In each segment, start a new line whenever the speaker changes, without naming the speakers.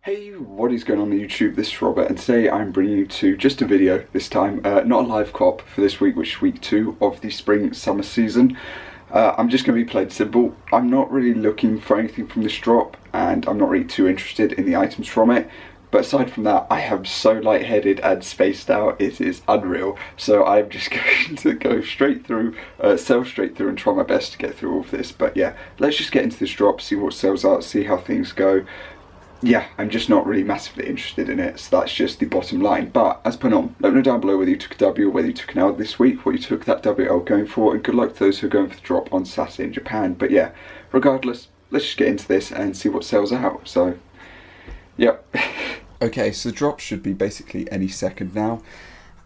Hey, what is going on YouTube? This is Robert, and today I'm bringing you to just a video this time, not a live cop for this week, which is week 2 of the spring-summer season. I'm just going to be playing simple. I'm not really looking for anything from this drop, and I'm not really too interested in the items from it. But aside from that, I am so lightheaded and spaced out, it is unreal. So I'm just going to go straight through, sail straight through and try my best to get through all of this. But yeah, let's just get into this drop, see what sales are, see how things go. Yeah, I'm just not really massively interested in it, so that's just the bottom line. But as per norm, let me know down below whether you took a W or whether you took an L this week, what you took that WL going for, and good luck to those who are going for the drop on Saturday in Japan. But yeah, regardless, let's just get into this and see what sells out. So, yep. Okay, so the drop should be basically any second now.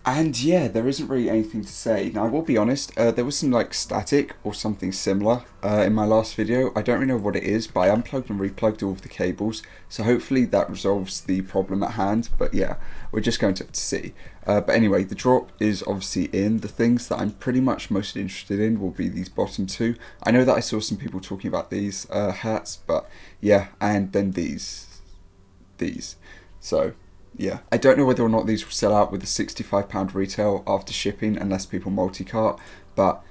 And yeah, there isn't really anything to say. Now, I will be honest, there was some like static or something similar in my last video. I don't really know what it is, but I unplugged and replugged all of the cables. So hopefully that resolves the problem at hand. But yeah, we're just going to have to see. But anyway, the drop is obviously in. The things that I'm pretty much most interested in will be these bottom two. I know that I saw some people talking about these hats, but yeah, and then these. So yeah, I don't know whether or not these will sell out with a £65 retail after shipping unless people multi-cart, but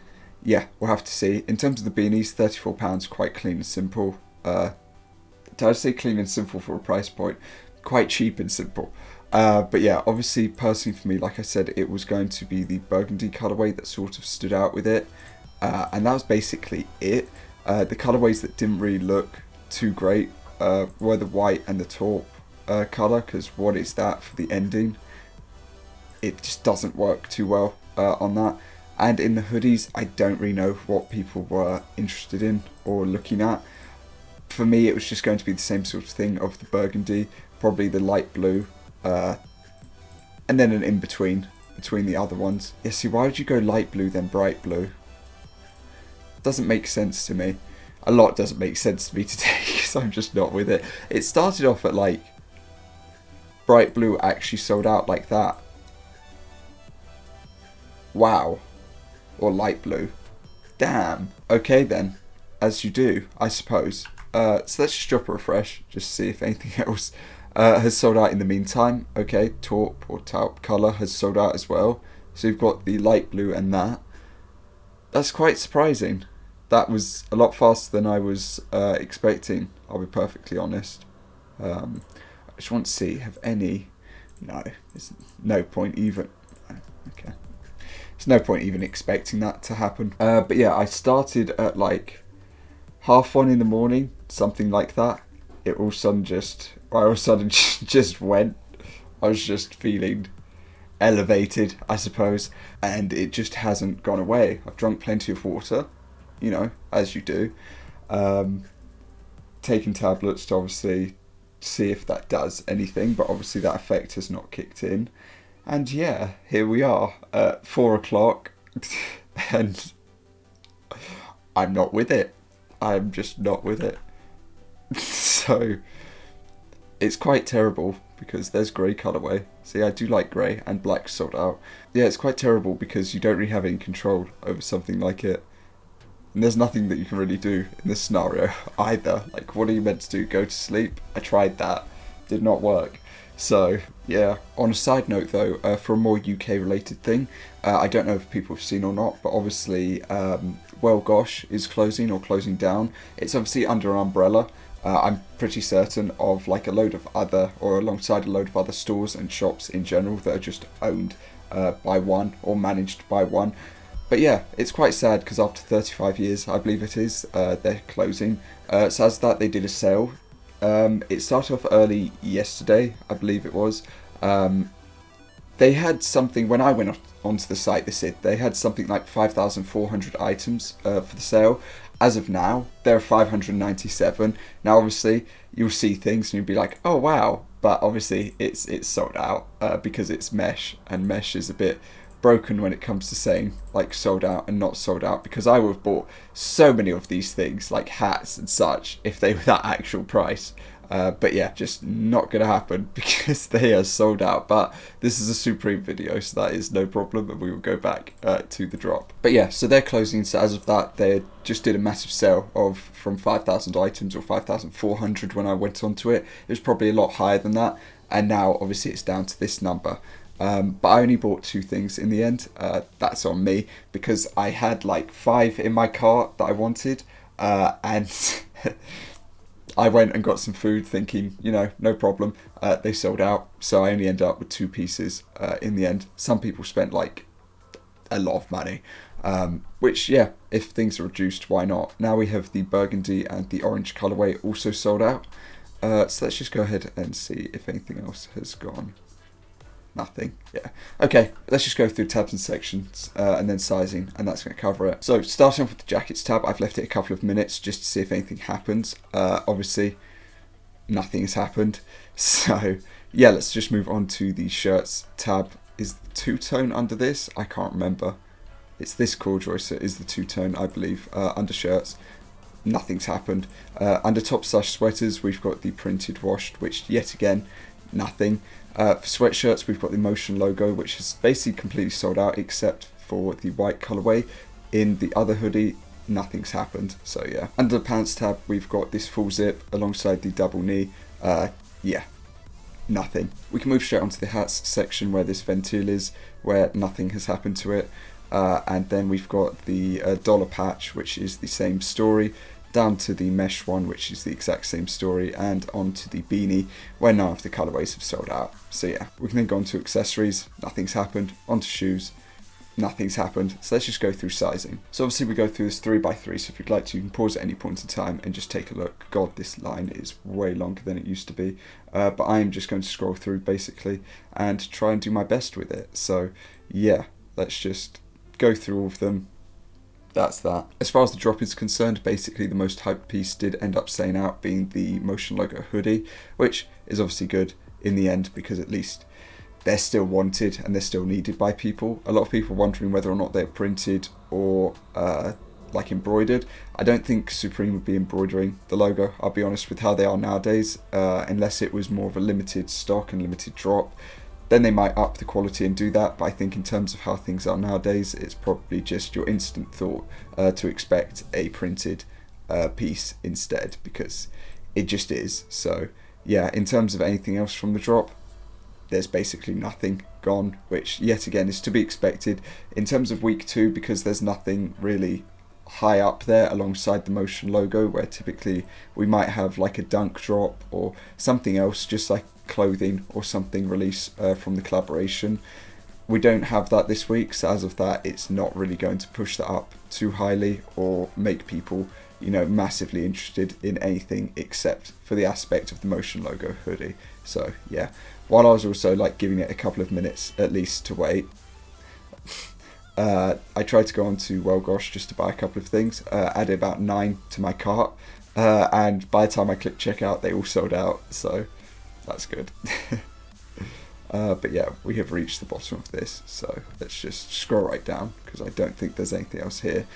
yeah, we'll have to see. In terms of the beanies, £34, quite clean and simple. Did I say clean and simple for a price point? Quite cheap and simple. But yeah, obviously personally for me, like I said, it was going to be the burgundy colourway that sort of stood out with it. And that was basically it. The colourways that didn't really look too great were the white and the taupe colour, because what is that for the ending? It just doesn't work too well on that. And in the hoodies, I don't really know what people were interested in or looking at. For me, it was just going to be the same sort of thing of the burgundy, probably the light blue, and then an in-between between the other ones. Yeah, see, why would you go light blue then bright blue? Doesn't make sense to me. A lot doesn't make sense to me today, because I'm just not with it. It started off at like bright blue actually sold out like that. Wow. Or light blue. Damn. Okay then. As you do, I suppose. So let's just drop a refresh, just to see if anything else has sold out in the meantime. Okay, taupe or taupe colour has sold out as well. So you've got the light blue and that. That's quite surprising. That was a lot faster than I was expecting, I'll be perfectly honest. I just want to see, have any... No, there's no point even... Okay. There's no point even expecting that to happen. But yeah, I started at like 1:30 in the morning, something like that. It all of a sudden just went. I was just feeling elevated, I suppose. And it just hasn't gone away. I've drunk plenty of water, you know, as you do. Taken tablets to obviously see if that does anything, but obviously that effect has not kicked in. And yeah, here we are at 4 o'clock and I'm not with it. I'm just not with it. So it's quite terrible because there's grey colourway. See, I do like grey, and black sold out. Yeah, it's quite terrible because you don't really have any control over something like it. And there's nothing that you can really do in this scenario either. Like, what are you meant to do? Go to sleep? I tried that. Did not work. So, yeah. On a side note though, for a more UK related thing, I don't know if people have seen or not, but obviously, Well Gosh is closing or closing down. It's obviously under an umbrella. I'm pretty certain of like a load of other, or alongside a load of other stores and shops in general that are just owned by one or managed by one. But yeah, it's quite sad because after 35 years, I believe it is, they're closing. So as that, they did a sale. It started off early yesterday, I believe it was. They had something, when I went onto the site, they had something like 5,400 items for the sale. As of now, there are 597. Now obviously, you'll see things and you'll be like, oh wow. But obviously, it's sold out because it's mesh, and mesh is a bit broken when it comes to saying like sold out and not sold out, because I would have bought so many of these things like hats and such if they were that actual price. But yeah, just not gonna happen because they are sold out. But this is a Supreme video, so that is no problem, and we will go back to the drop. But yeah, so they're closing. So as of that, they just did a massive sale of from 5,000 items, or 5,400 when I went onto it. It was probably a lot higher than that, and now obviously it's down to this number. But I only bought 2 things in the end. That's on me, because I had like 5 in my cart that I wanted, and I went and got some food thinking, you know, no problem. They sold out, so I only ended up with 2 pieces in the end. Some people spent like a lot of money, which, yeah, if things are reduced, why not? Now we have the burgundy and the orange colorway also sold out. So let's just go ahead and see if anything else has gone. Nothing. Yeah. Okay, let's just go through tabs and sections and then sizing, and that's going to cover it. So starting off with the jackets tab, I've left it a couple of minutes just to see if anything happens. Obviously, nothing has happened. So yeah, let's just move on to the shirts tab. Is the two-tone under this? I can't remember. It's this corduroy, so it is the two-tone, I believe, under shirts. Nothing's happened. Under top/sweaters, we've got the printed washed, which yet again, nothing. For sweatshirts, we've got the Motion logo, which is basically completely sold out except for the white colorway. In the other hoodie, nothing's happened. So yeah. Under the pants tab, we've got this full zip alongside the double knee. Yeah, nothing. We can move straight onto the hats section where this Ventil is, where nothing has happened to it. And then we've got the dollar patch, which is the same story, down to the mesh one, which is the exact same story, and onto the beanie, where none of the colorways have sold out. So yeah, we can then go on to accessories, nothing's happened. Onto shoes, nothing's happened. So let's just go through sizing. So obviously we go through this 3x3, so if you'd like to, you can pause at any point in time and just take a look. God, this line is way longer than it used to be. But I am just going to scroll through basically and try and do my best with it. So yeah, let's just go through all of them. That's that. As far as the drop is concerned, basically the most hyped piece did end up staying out, being the Motion logo hoodie, which is obviously good in the end because at least they're still wanted and they're still needed by people. A lot of people wondering whether or not they're printed or like embroidered. I don't think Supreme would be embroidering the logo, I'll be honest, with how they are nowadays, unless it was more of a limited stock and limited drop. Then they might up the quality and do that, but I think in terms of how things are nowadays, it's probably just your instant thought to expect a printed piece instead, because it just is. So yeah, in terms of anything else from the drop, there's basically nothing gone, which yet again is to be expected. In terms of week 2, because there's nothing really high up there alongside the Motion logo, where typically we might have like a dunk drop or something else, just like clothing or something release from the collaboration. We don't have that this week, so as of that, it's not really going to push that up too highly or make people, you know, massively interested in anything except for the aspect of the Motion logo hoodie. So yeah, while I was also like giving it a couple of minutes at least to wait, I tried to go on to Well Gosh just to buy a couple of things, added about 9 to my cart, and by the time I clicked checkout, they all sold out, so that's good. But yeah, we have reached the bottom of this, so let's just scroll right down because I don't think there's anything else here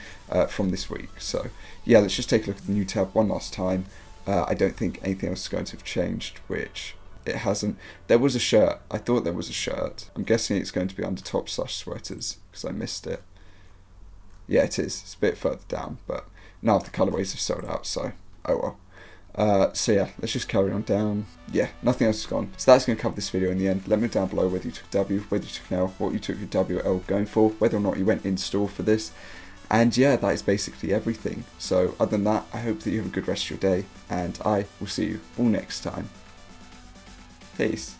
from this week. So yeah, let's just take a look at the new tab one last time. I don't think anything else is going to have changed, which it hasn't. There was a shirt. I thought there was a shirt. I'm guessing it's going to be under top/sweaters because I missed it. Yeah, it is. It's a bit further down, but none of the colorways have sold out, so oh well. So yeah, let's just carry on down. Yeah, nothing else is gone. So that's going to cover this video in the end. Let me know down below whether you took W, whether you took an L, what you took your W or L going for, whether or not you went in store for this. And yeah, that is basically everything. So other than that, I hope that you have a good rest of your day, and I will see you all next time. Peace.